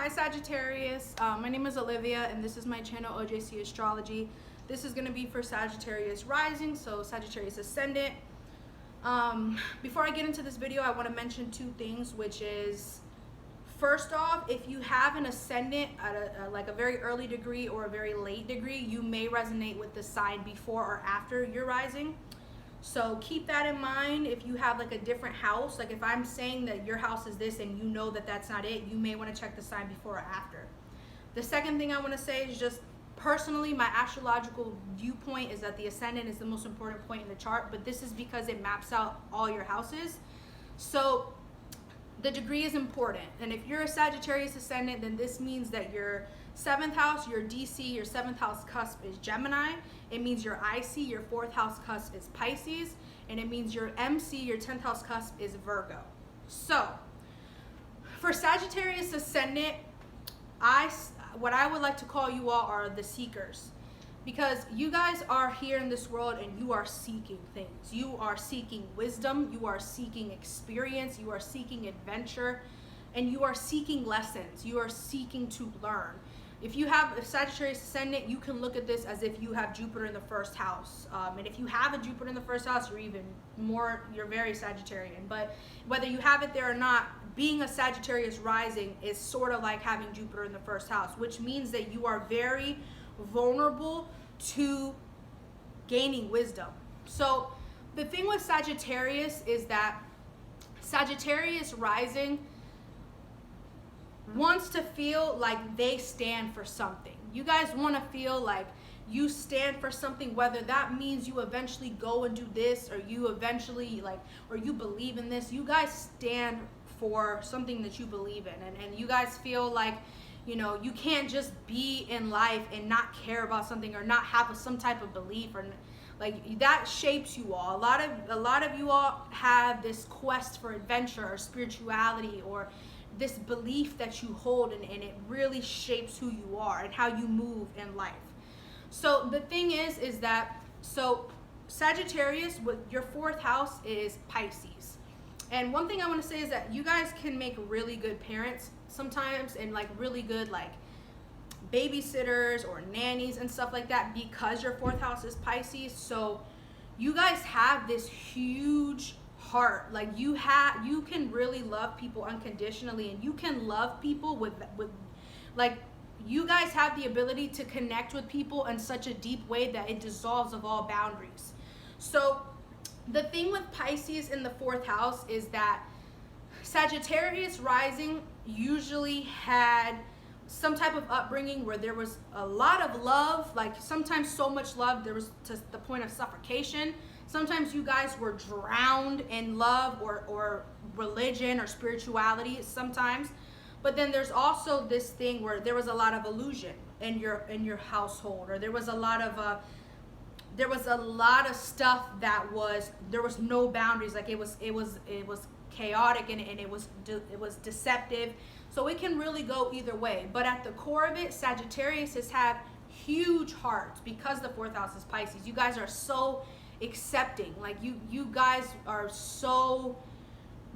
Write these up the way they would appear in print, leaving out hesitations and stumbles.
Hi Sagittarius, my name is Olivia and this is my channel OJC Astrology. This is going to be for Sagittarius rising, so Sagittarius Ascendant. Before I get into this video, I want to mention two things, which is, first off, if you have an ascendant at like a very early degree or a very late degree, you may resonate with the sign before or after your rising. So keep that in mind. If you have like a different house, like if I'm saying that your house is this and you know that that's not it, you may want to check the sign before or after. The second thing I want to say is just personally, my astrological viewpoint is that the ascendant is the most important point in the chart, but this is because it maps out all your houses. So the degree is important. And if you're a Sagittarius ascendant, then this means that your 7th house, your DC, your 7th house cusp is Gemini. It means your IC, your 4th house cusp is Pisces. And it means your MC, your 10th house cusp is Virgo. So for Sagittarius ascendant, what I would like to call you all are the seekers. Because you guys are here in this world and you are seeking things. You are seeking wisdom, you are seeking experience, you are seeking adventure, and you are seeking lessons. You are seeking to learn. If you have a Sagittarius ascendant, you can look at this as if you have Jupiter in the first house. And if you have a Jupiter in the first house, you're very Sagittarian. But whether you have it there or not, being a Sagittarius rising is sort of like having Jupiter in the first house, which means that you are very vulnerable to gaining wisdom. So the thing with Sagittarius is that Sagittarius rising wants to feel like they stand for something. You guys want to feel like you stand for something, whether that means you eventually go and do this, or you eventually or you believe in this. You guys stand for something that you believe in, and you guys feel like, you know, you can't just be in life and not care about something or not have some type of belief, or like that shapes you all. A lot of you all have this quest for adventure or spirituality or this belief that you hold, and it really shapes who you are and how you move in life. So the thing is that, so Sagittarius, with your 4th house is Pisces. And one thing I want to say is that you guys can make really good parents sometimes, and like really good like babysitters or nannies and stuff like that, because your 4th house is Pisces. So you guys have this huge heart. Like you can really love people unconditionally, and you can love people with like, you guys have the ability to connect with people in such a deep way that it dissolves of all boundaries. So the thing with Pisces in the 4th house is that Sagittarius rising usually had some type of upbringing where there was a lot of love, like sometimes so much love there was to the point of suffocation. Sometimes you guys were drowned in love or religion or spirituality sometimes. But then there's also this thing where there was a lot of illusion in your household, or there was a lot of stuff that there was no boundaries. Like it was chaotic, and it was deceptive. So it can really go either way. But at the core of it, Sagittarius have huge hearts because the 4th house is Pisces. You guys are so accepting. Like you guys are so,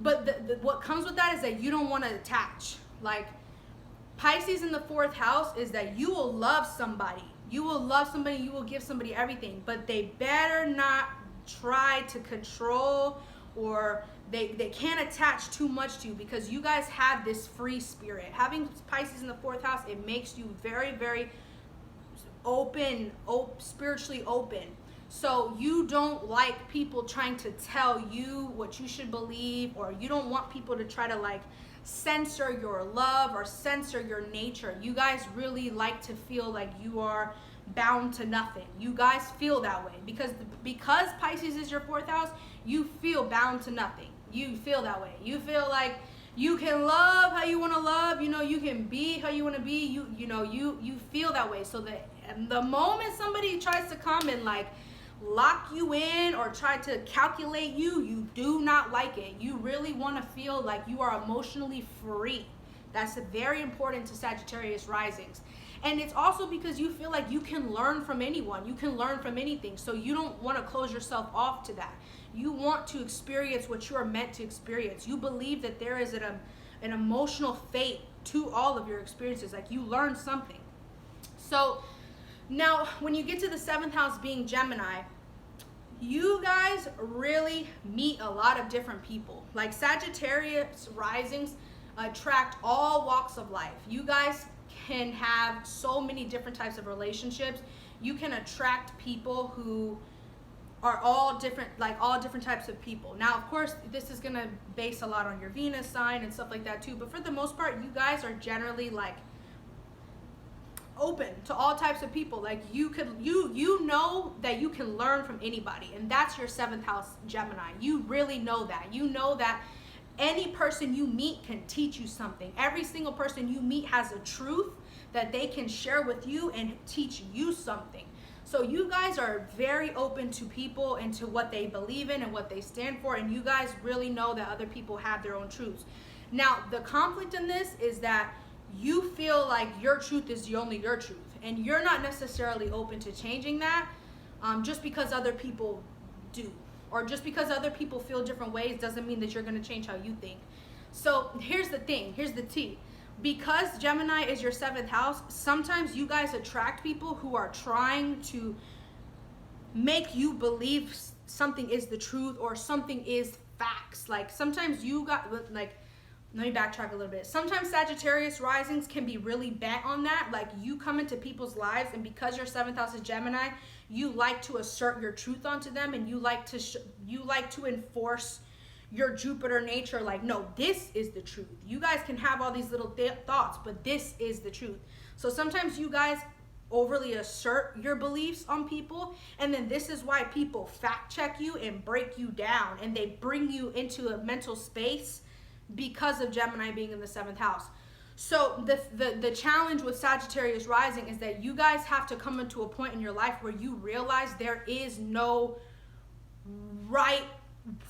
but what comes with that is that you don't want to attach. Like Pisces in the 4th house is that you will love somebody. You will give somebody everything, but they better not try to control, or they can't attach too much to you, because you guys have this free spirit. Having Pisces in the 4th house, it makes you very, very open, spiritually open. So you don't like people trying to tell you what you should believe, or you don't want people to try to like censor your love or censor your nature. You guys really like to feel like you are bound to nothing. You guys feel that way because Pisces is your 4th house. You feel bound to nothing. You feel that way. You feel like you can love how you want to love. You know, you can be how you want to be. You feel that way. So that the moment somebody tries to come and like lock you in or try to calculate you, you do not like it. You really want to feel like you are emotionally free. That's very important to Sagittarius risings. And it's also because you feel like you can learn from anyone. You can learn from anything. So you don't want to close yourself off to that. You want to experience what you are meant to experience. You believe that there is an emotional fate to all of your experiences. Like, you learn something. So now when you get to the 7th house being Gemini, you guys really meet a lot of different people. Like, Sagittarius risings attract all walks of life. You guys can have so many different types of relationships. You can attract people who are all different, like all different types of people. Now, of course, this is gonna base a lot on your Venus sign and stuff like that too, but for the most part, you guys are generally like open to all types of people. Like, you know that you can learn from anybody, and that's your 7th house Gemini. You really know that. You know that any person you meet can teach you something. Every single person you meet has a truth that they can share with you and teach you something. So you guys are very open to people and to what they believe in and what they stand for, and you guys really know that other people have their own truths. Now, the conflict in this is that you feel like your truth is only your truth, and you're not necessarily open to changing that just because other people do, or just because other people feel different ways doesn't mean that you're going to change how you think. So here's the thing, here's the tea. Because Gemini is your 7th house, sometimes you guys attract people who are trying to make you believe something is the truth or something is facts. Like, sometimes you got, like, let me backtrack a little bit. Sometimes Sagittarius risings can be really bent on that. Like, you come into people's lives, and because your 7th house is Gemini, you like to assert your truth onto them, and you like to enforce your Jupiter nature. Like, no, this is the truth. You guys can have all these little thoughts, but this is the truth. So sometimes you guys overly assert your beliefs on people, and then this is why people fact check you and break you down, and they bring you into a mental space because of Gemini being in the 7th house. So the challenge with Sagittarius rising is that you guys have to come into a point in your life where you realize there is no right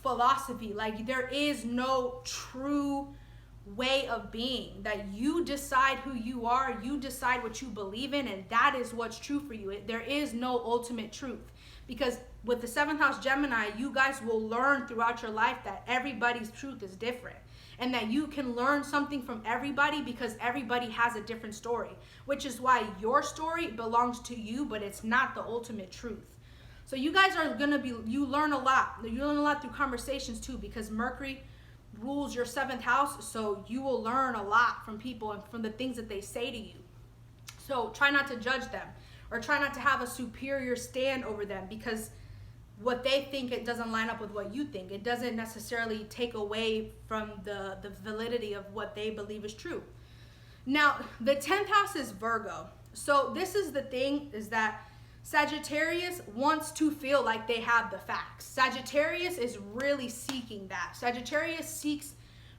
philosophy. Like, there is no true way of being, that you decide who you are, you decide what you believe in, and that is what's true for you. There is no ultimate truth, because with the 7th house Gemini, you guys will learn throughout your life that everybody's truth is different, and that you can learn something from everybody because everybody has a different story, which is why your story belongs to you, but it's not the ultimate truth. So you guys are gonna be, you learn a lot. You learn a lot through conversations too, because Mercury rules your 7th house, so you will learn a lot from people and from the things that they say to you. So try not to judge them, or try not to have a superior stand over them, because what they think, it doesn't line up with what you think. It doesn't necessarily take away from the validity of what they believe is true. Now, the 10th house is Virgo. So this is the thing, is that Sagittarius wants to feel like they have the facts. Sagittarius is really seeking that. Sagittarius seeks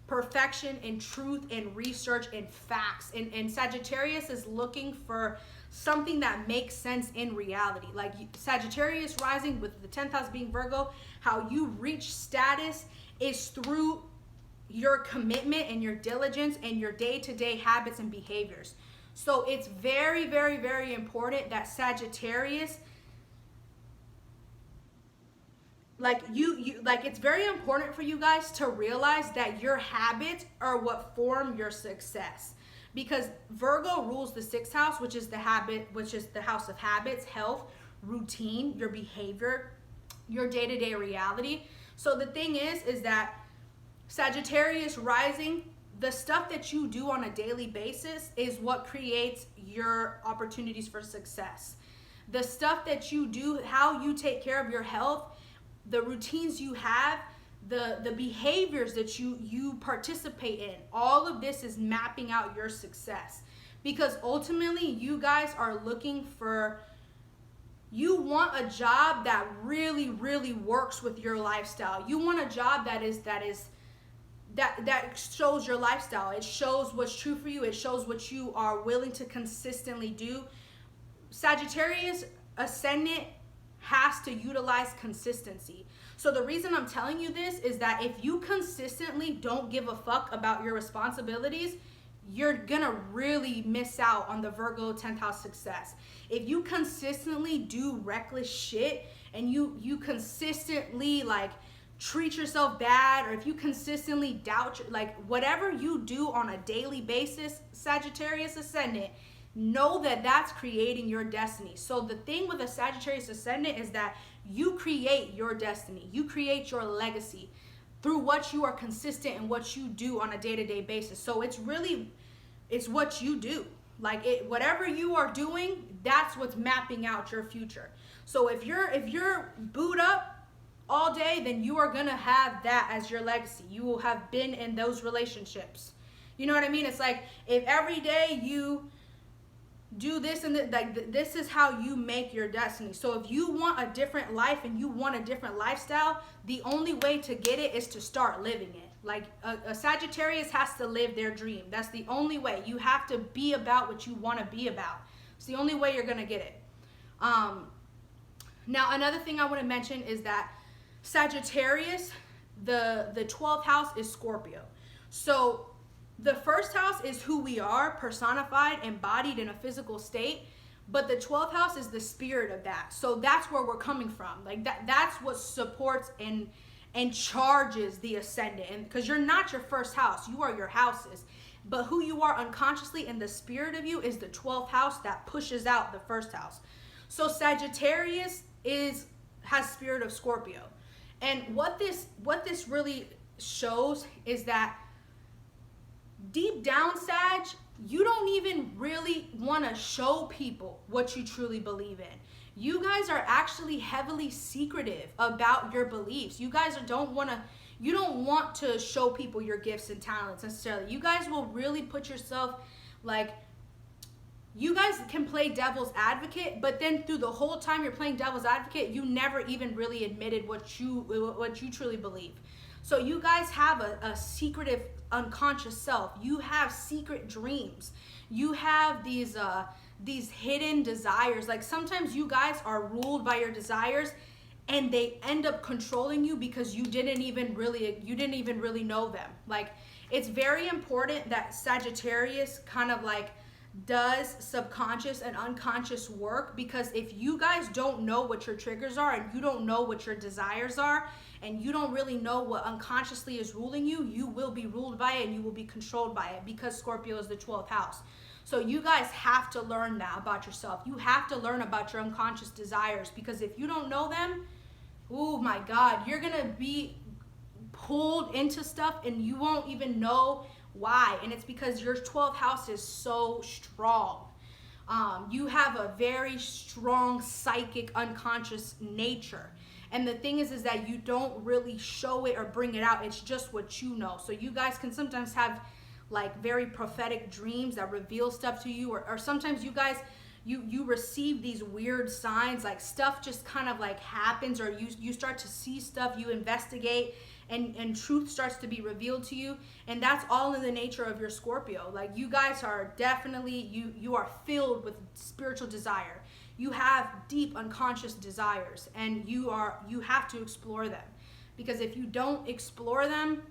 perfection and truth and research and facts. And Sagittarius is looking for something that makes sense in reality. Like, Sagittarius rising with the 10th house being Virgo, how you reach status is through your commitment and your diligence and your day-to-day habits and behaviors. So it's very, very, very important that Sagittarius, like it's very important for you guys to realize that your habits are what form your success. Because Virgo rules the 6th house, which is the house of habits, health, routine, your behavior, your day-to-day reality. So the thing is that Sagittarius rising, the stuff that you do on a daily basis is what creates your opportunities for success. The stuff that you do, how you take care of your health, the routines you have, the behaviors that you participate in, all of this is mapping out your success. Because ultimately, you guys are looking for, you want a job that really, really works with your lifestyle. You want a job that shows your lifestyle. It shows what's true for you. It shows what you are willing to consistently do. Sagittarius Ascendant has to utilize consistency. So the reason I'm telling you this is that if you consistently don't give a fuck about your responsibilities, you're gonna really miss out on the Virgo 10th house success. If you consistently do reckless shit and you consistently like treat yourself bad, or if you consistently doubt, like whatever you do on a daily basis, Sagittarius Ascendant, know that that's creating your destiny. So the thing with a Sagittarius Ascendant is that you create your destiny. You create your legacy through what you are consistent and what you do on a day-to-day basis. So it's what you do. Like whatever you are doing, that's what's mapping out your future. So if you're booed up all day, then you are gonna have that as your legacy. You will have been in those relationships. You know what I mean? It's like if every day you do this and like this is how you make your destiny. So if you want a different life and you want a different lifestyle, the only way to get it is to start living it. Like a Sagittarius has to live their dream. That's the only way. You have to be about what you want to be about. It's the only way you're gonna get it. Now another thing I want to mention is that Sagittarius, the 12th house is Scorpio. So the first house is who we are, personified, embodied in a physical state. But the 12th house is the spirit of that. So that's where we're coming from. Like that's what supports and charges the ascendant. And because you're not your first house, you are your houses. But who you are unconsciously in the spirit of you is the 12th house that pushes out the first house. So Sagittarius has spirit of Scorpio. And what this really shows is that deep down, Sag, you don't even really want to show people what you truly believe in. You guys are actually heavily secretive about your beliefs. You guys don't want to show people your gifts and talents necessarily. You guys will really put yourself, like, you guys can play devil's advocate, but then through the whole time you're playing devil's advocate, you never even really admitted what you truly believe. So you guys have a secretive unconscious self. You have secret dreams. You have these hidden desires. Like sometimes you guys are ruled by your desires and they end up controlling you because you didn't even really know them. Like it's very important that Sagittarius kind of like does subconscious and unconscious work, because if you guys don't know what your triggers are and you don't know what your desires are and you don't really know what unconsciously is ruling you, you will be ruled by it and you will be controlled by it, because Scorpio is the 12th house. So you guys have to learn that about yourself. You have to learn about your unconscious desires, because if you don't know them, oh my God, you're gonna be pulled into stuff and you won't even know why. And it's because your 12th house is so strong. You have a very strong psychic unconscious nature. And the thing is that you don't really show it or bring it out. It's just what you know. So you guys can sometimes have like very prophetic dreams that reveal stuff to you, or sometimes you guys, you receive these weird signs, like stuff just kind of like happens, or you start to see stuff, you investigate, and truth starts to be revealed to you. And that's all in the nature of your Scorpio. Like you guys are definitely, you are filled with spiritual desire. You have deep unconscious desires, and you have to explore them, because if you don't explore them,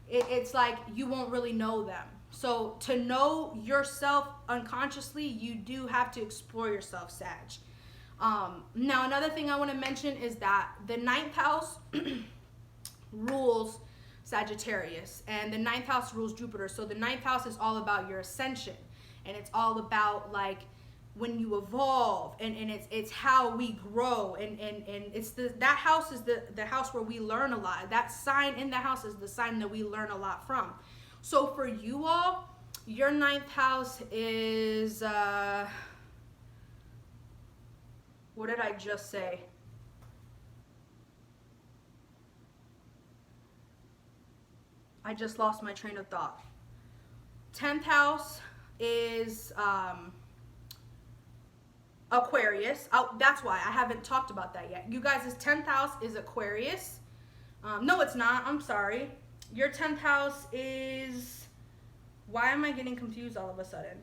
it's like you won't really know them. So to know yourself unconsciously, you do have to explore yourself, Sag. Now another thing I want to mention is that the 9th house rules Sagittarius, and the 9th house rules Jupiter. So the 9th house is all about your ascension, and it's all about like when you evolve, and it's how we grow, and it's that house is the house where we learn a lot. That sign in the house is the sign that we learn a lot from. So for you all, your 9th house is what did I just say? I just lost my train of thought. 10th house is Aquarius. Oh, that's why I haven't talked about that yet. You guys' 10th house is Aquarius. No, it's not. I'm sorry. Your 10th house is... Why am I getting confused all of a sudden?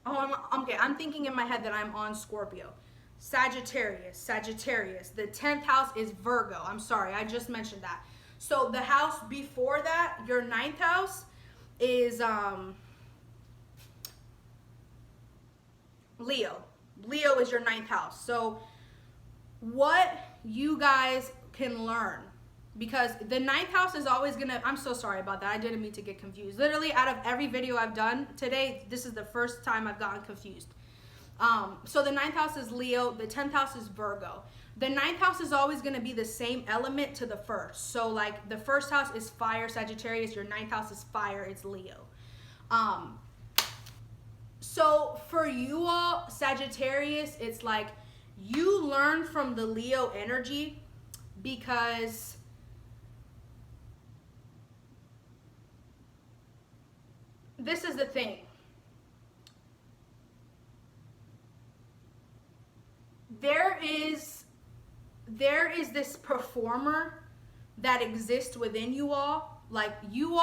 Oh, I'm thinking in my head that I'm on Scorpio. Sagittarius. The 10th house is Virgo. I'm sorry, I just mentioned that. So the house before that, your 9th house, is Leo. Leo is your 9th house. So what you guys can learn, because the ninth house is always gonna, I'm so sorry about that, I didn't mean to get confused. Literally out of every video I've done today, this is the first time I've gotten confused. So the ninth house is Leo, the 10th house is Virgo. The ninth house is always going to be the same element to the first. So like the first house is fire, Sagittarius, your ninth house is fire, it's Leo. So for you all, Sagittarius, it's like you learn from the Leo energy, because this is the thing. There is this performer that exists within you all. Like you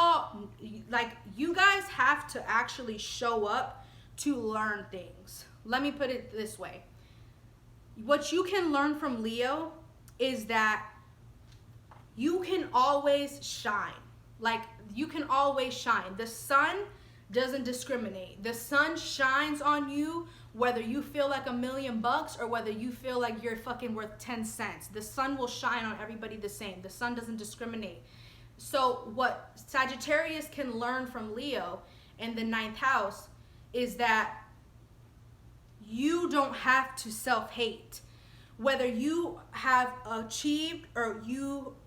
guys have to actually show up to learn things. Let me put it this way. What you can learn from Leo is that you can always shine. Like you can always shine. The sun doesn't discriminate. The sun shines on you whether you feel like $1,000,000 or whether you feel like you're fucking worth 10 cents. The sun will shine on everybody the same. The sun doesn't discriminate. So what Sagittarius can learn from Leo in the ninth house is that you don't have to self-hate. Whether you have achieved or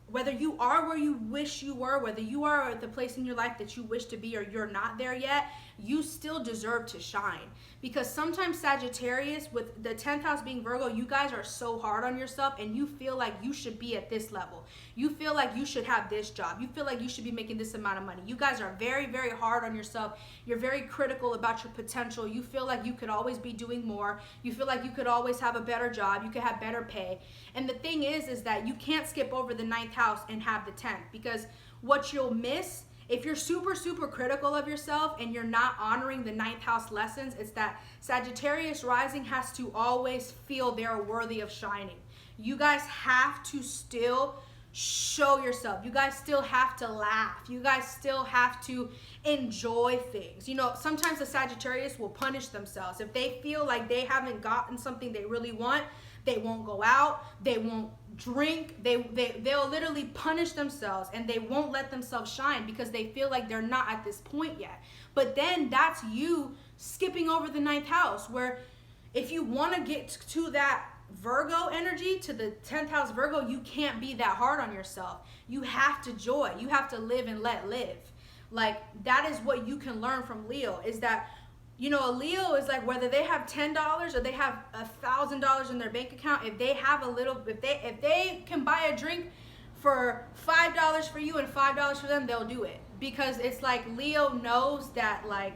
whether you are where you wish you were, whether you are at the place in your life that you wish to be or you're not there yet, you still deserve to shine. Because sometimes Sagittarius, with the 10th house being Virgo, you guys are so hard on yourself and you feel like you should be at this level. You feel like you should have this job. You feel like you should be making this amount of money. You guys are very, very hard on yourself. You're very critical about your potential. You feel like you could always be doing more. You feel like you could always have a better job. You could have better pay. And the thing is that you can't skip over the 9th house and have the 10th, because what you'll miss if you're super, super critical of yourself and you're not honoring the 9th house lessons, it's that Sagittarius rising has to always feel they're worthy of shining. You guys have to still show yourself. You guys still have to laugh. You guys still have to enjoy things. You know, sometimes the Sagittarius will punish themselves. If they feel like they haven't gotten something they really want, they won't go out, they won't drink, they'll literally punish themselves and they won't let themselves shine because they feel like they're not at this point yet. But then that's you skipping over the 9th house, where if you want to get to that Virgo energy, to the 10th house Virgo, you can't be that hard on yourself. You have to joy. You have to live and let live. Like that is what you can learn from Leo, is that, you know, a Leo is like, whether they have $10 or they have $1,000 in their bank account, if they have a little, if they can buy a drink for $5 for you and $5 for them, they'll do it. Because it's like Leo knows that, like,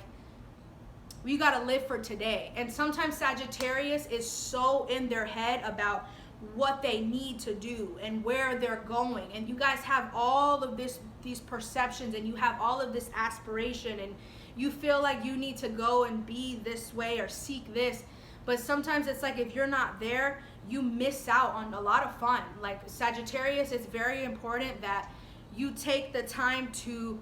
you got to live for today. And sometimes Sagittarius is so in their head about what they need to do and where they're going. And you guys have all of these perceptions, and you have all of this aspiration, and you feel like you need to go and be this way or seek this. But sometimes it's like, if you're not there, you miss out on a lot of fun. Like Sagittarius, it's very important that you take the time to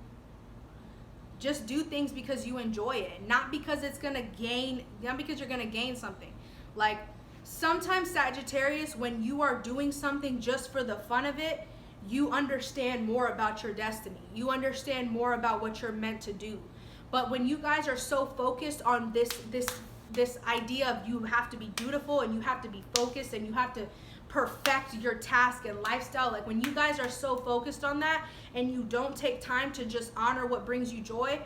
just do things because you enjoy it, not because it's gonna gain, not because you're gonna gain something. Like sometimes Sagittarius, when you are doing something just for the fun of it, you understand more about your destiny. You understand more about what you're meant to do. But when you guys are so focused on this idea of you have to be beautiful and you have to be focused and you have to perfect your task and lifestyle, like when you guys are so focused on that and you don't take time to just honor what brings you joy,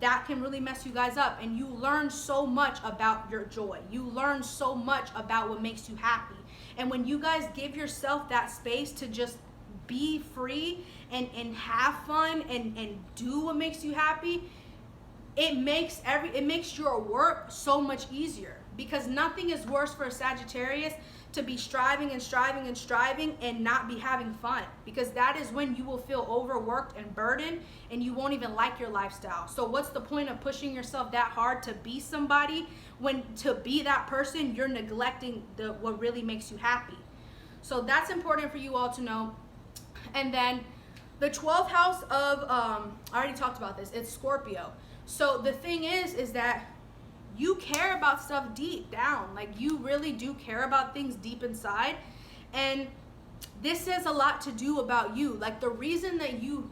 that can really mess you guys up. And you learn so much about your joy. You learn so much about what makes you happy. And when you guys give yourself that space to just be free and have fun and do what makes you happy, it makes your work so much easier. Because nothing is worse for a Sagittarius to be striving and not be having fun, because that is when you will feel overworked and burdened and you won't even like your lifestyle. So what's the point of pushing yourself that hard to be somebody, when to be that person you're neglecting what really makes you happy? So that's important for you all to know. And then the 12th house of I already talked about this, it's Scorpio. So the thing is that you care about stuff deep down. Like you really do care about things deep inside. And this says a lot to do about you. Like, the reason that you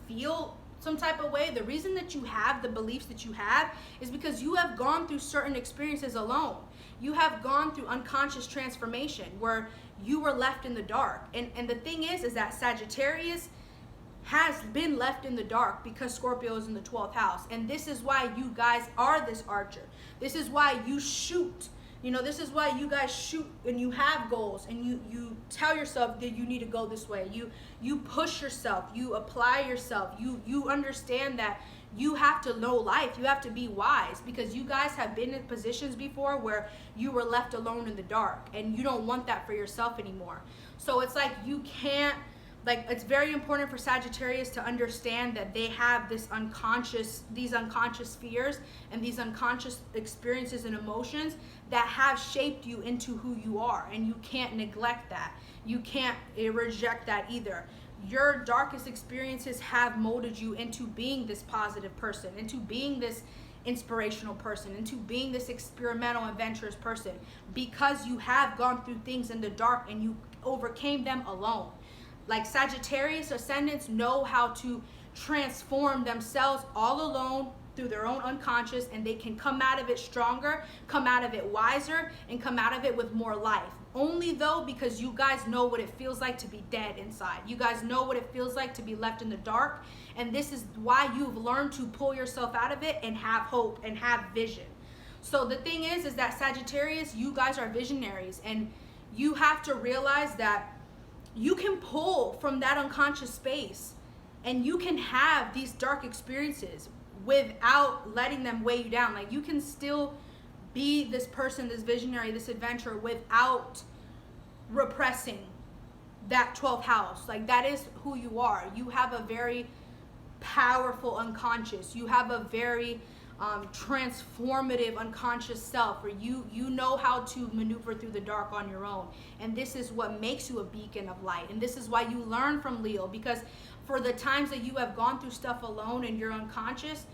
feel some type of way, the reason that you have the beliefs that you have is because you have gone through certain experiences alone. You have gone through unconscious transformation where you were left in the dark. And the thing is that Sagittarius has been left in the dark because Scorpio is in the 12th house. And this is why you guys are this archer. This is why you shoot. You know, this is why you guys shoot and you have goals and you tell yourself that you need to go this way. You push yourself, you apply yourself, you understand that you have to know life, you have to be wise, because you guys have been in positions before where you were left alone in the dark and you don't want that for yourself anymore. So it's like you can't, like, it's very important for Sagittarius to understand that they have these unconscious fears and these unconscious experiences and emotions that have shaped you into who you are, and you can't neglect that. You can't reject that either. Your darkest experiences have molded you into being this positive person, into being this inspirational person, into being this experimental, adventurous person, because you have gone through things in the dark and you overcame them alone. Like, Sagittarius ascendants know how to transform themselves all alone through their own unconscious, and they can come out of it stronger, come out of it wiser, and come out of it with more life. Only though because you guys know what it feels like to be dead inside. You guys know what it feels like to be left in the dark, and this is why you've learned to pull yourself out of it and have hope and have vision. So the thing is that Sagittarius, you guys are visionaries, and you have to realize that you can pull from that unconscious space and you can have these dark experiences without letting them weigh you down. Like, you can still be this person, this visionary, this adventurer without repressing that 12th house. Like, that is who you are. You have a very powerful unconscious. You have a very transformative unconscious self where you know how to maneuver through the dark on your own. And this is what makes you a beacon of light. And this is why you learn from Leo, because for the times that you have gone through stuff alone and you're unconscious,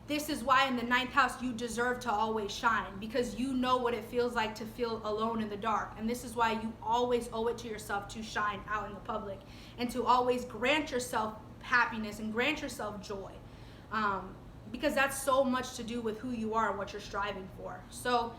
this is why in the 9th house you deserve to always shine, because you know what it feels like to feel alone in the dark. And this is why you always owe it to yourself to shine out in the public and to always grant yourself happiness and grant yourself joy. Because that's so much to do with who you are and what you're striving for. So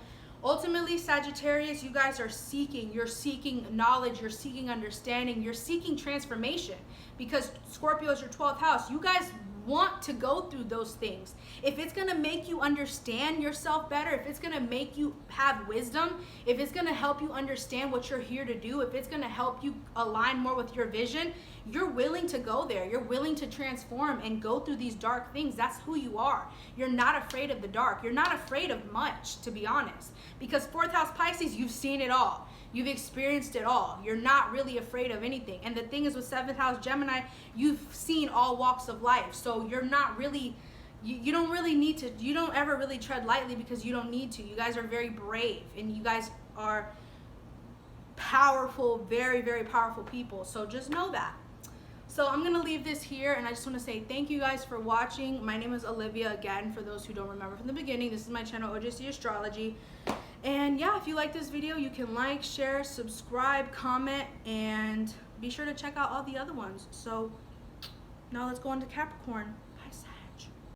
ultimately, Sagittarius, you guys are seeking. You're seeking knowledge. You're seeking understanding. You're seeking transformation, because Scorpio is your 12th house. You guys want to go through those things. If it's going to make you understand yourself better, if it's going to make you have wisdom, if it's going to help you understand what you're here to do, if it's going to help you align more with your vision, you're willing to go there. You're willing to transform and go through these dark things. That's who you are. You're not afraid of the dark. You're not afraid of much, to be honest, because 4th house Pisces, you've seen it all. You've experienced it all. You're not really afraid of anything. And the thing is, with 7th house Gemini, you've seen all walks of life. So you're not really, you don't really need to, you don't ever really tread lightly, because you don't need to. You guys are very brave, and you guys are powerful, very, very powerful people. So just know that. So I'm going to leave this here, and I just want to say thank you guys for watching. My name is Olivia, again, for those who don't remember from the beginning. This is my channel, OJC Astrology. And yeah, if you like this video, you can like, share, subscribe, comment, and be sure to check out all the other ones. So now let's go on to Capricorn.